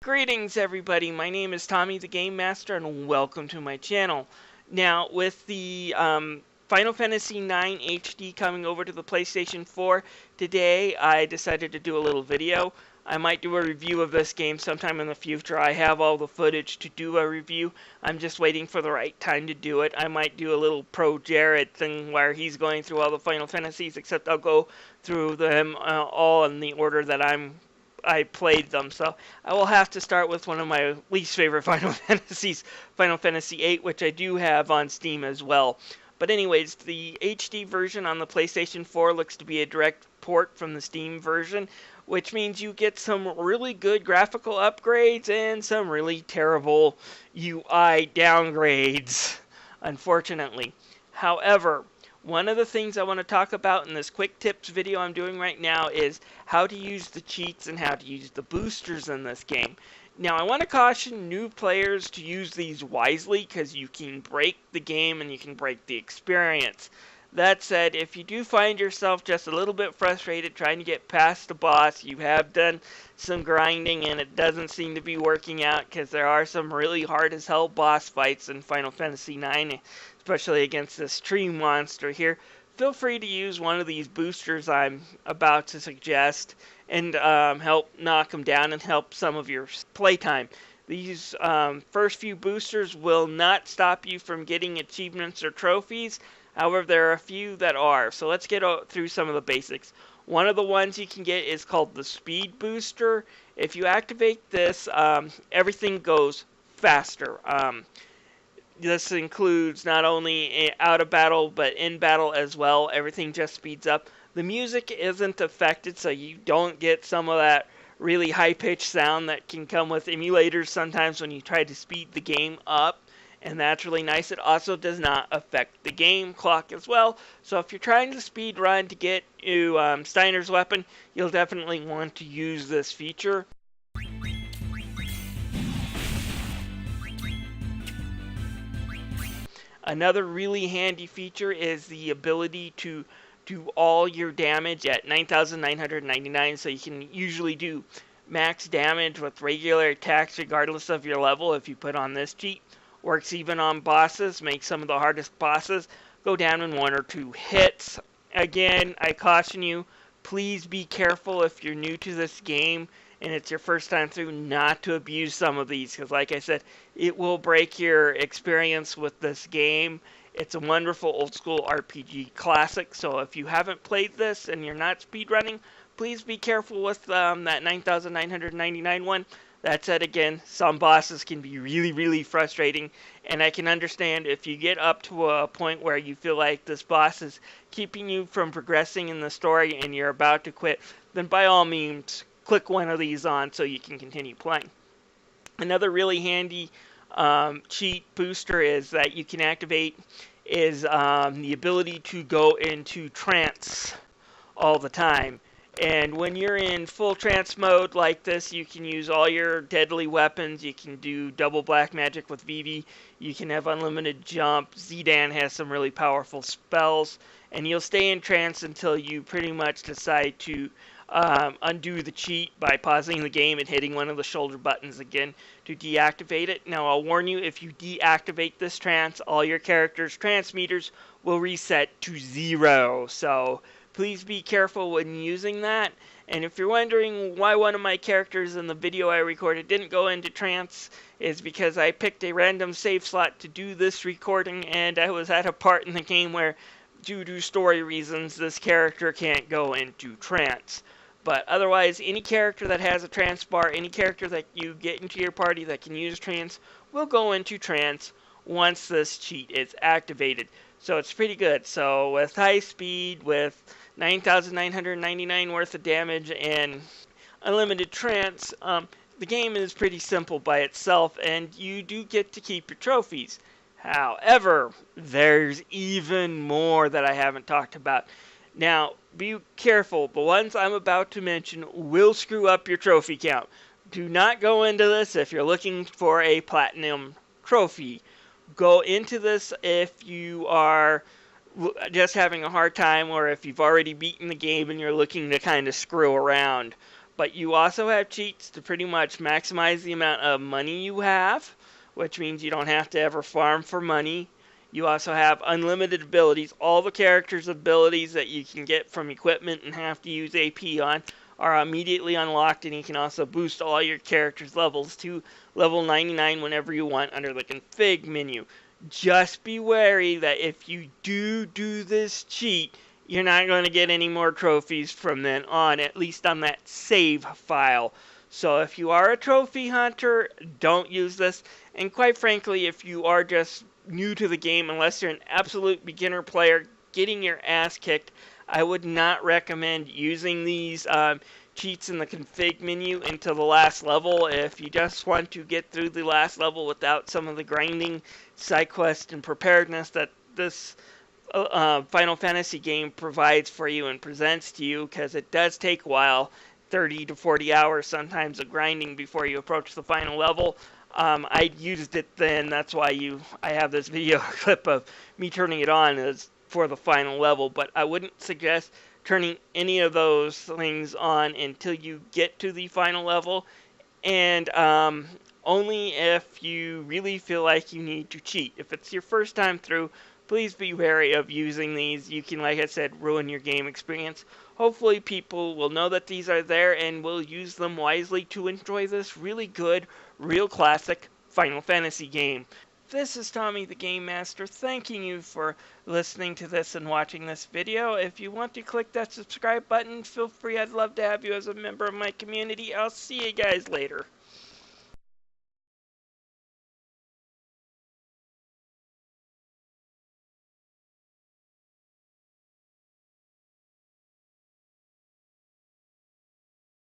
Greetings everybody, my name is Tommy the Game Master and welcome to my channel. Now with the Final Fantasy IX HD coming over to the PlayStation 4, today I decided to do a little video. I might do a review of this game sometime in the future. I have all the footage to do a review. I'm just waiting for the right time to do it. I might do a little pro Jared thing where he's going through all the Final Fantasies, except I'll go through them all in the order that I played them, so I will have to start with one of my least favorite Final Fantasies, Final Fantasy VIII, which I do have on Steam as well. But anyways, the HD version on the PlayStation 4 looks to be a direct port from the Steam version, which means you get some really good graphical upgrades and some really terrible UI downgrades, unfortunately. However, one of the things I want to talk about in this quick tips video I'm doing right now is how to use the cheats and how to use the boosters in this game. Now I want to caution new players to use these wisely because you can break the game and you can break the experience. That said, if you do find yourself just a little bit frustrated trying to get past the boss, you have done some grinding and it doesn't seem to be working out because there are some really hard as hell boss fights in Final Fantasy IX, especially against this tree monster here, feel free to use one of these boosters I'm about to suggest and help knock them down and help some of your playtime. These first few boosters will not stop you from getting achievements or trophies. However, there are a few that are. So let's get through some of the basics. One of the ones you can get is called the Speed Booster. If you activate this, everything goes faster. This includes not only out of battle, but in battle as well. Everything just speeds up. The music isn't affected, so you don't get some of that really high-pitched sound that can come with emulators sometimes when you try to speed the game up. And that's really nice. It also does not affect the game clock as well. So if you're trying to speed run to get to Steiner's weapon, you'll definitely want to use this feature. Another really handy feature is the ability to do all your damage at 9,999, so you can usually do max damage with regular attacks regardless of your level if you put on this cheat. Works even on bosses, makes some of the hardest bosses go down in 1 or 2 hits. Again, I caution you, please be careful if you're new to this game and it's your first time through not to abuse some of these, because like I said, it will break your experience with this game. It's a wonderful old school RPG classic, so if you haven't played this and you're not speedrunning, please be careful with that 9,999 one. That said, again, some bosses can be really frustrating, and I can understand if you get up to a point where you feel like this boss is keeping you from progressing in the story and you're about to quit, then by all means, click one of these on so you can continue playing. Another really handy cheat booster is that you can activate is the ability to go into trance all the time. And when you're in full trance mode like this, you can use all your deadly weapons. You can do double black magic with Vivi. You can have unlimited jump. Zidane has some really powerful spells. And you'll stay in trance until you pretty much decide to undo the cheat by pausing the game and hitting one of the shoulder buttons again to deactivate it. Now, I'll warn you, if you deactivate this trance, all your character's trance meters will reset to 0. So please be careful when using that. And if you're wondering why one of my characters in the video I recorded didn't go into trance, is because I picked a random save slot to do this recording, and I was at a part in the game where, due to story reasons, this character can't go into trance. But otherwise, any character that has a trance bar, any character that you get into your party that can use trance, will go into trance once this cheat is activated. So it's pretty good. So with high speed, with 9,999 worth of damage and unlimited trance, the game is pretty simple by itself, and you do get to keep your trophies. However, there's even more that I haven't talked about. Now, be careful. The ones I'm about to mention will screw up your trophy count. Do not go into this if you're looking for a platinum trophy. Go into this if you are just having a hard time, or if you've already beaten the game and you're looking to kind of screw around. But you also have cheats to pretty much maximize the amount of money you have, which means you don't have to ever farm for money. You also have unlimited abilities. All the characters' abilities that you can get from equipment and have to use AP on are immediately unlocked, and you can also boost all your characters' levels to level 99 whenever you want under the config menu. Just be wary that if you do this cheat, you're not going to get any more trophies from then on, at least on that save file. So if you are a trophy hunter, don't use this. And quite frankly, if you are just new to the game, unless you're an absolute beginner player getting your ass kicked, I would not recommend using these cheats in the config menu until the last level. If you just want to get through the last level without some of the grinding, side quest, and preparedness that this Final Fantasy game provides for you and presents to you, because it does take a while, 30 to 40 hours sometimes of grinding before you approach the final level. I used it then. That's why I have this video clip of me turning it on as for the final level. But I wouldn't suggest turning any of those things on until you get to the final level, and only if you really feel like you need to cheat. If it's your first time through, please be wary of using these. You can, like I said, ruin your game experience. Hopefully people will know that these are there and will use them wisely to enjoy this really good, real classic Final Fantasy game. This is Tommy the Game Master, thanking you for listening to this and watching this video. If you want to click that subscribe button, feel free. I'd love to have you as a member of my community. I'll see you guys later.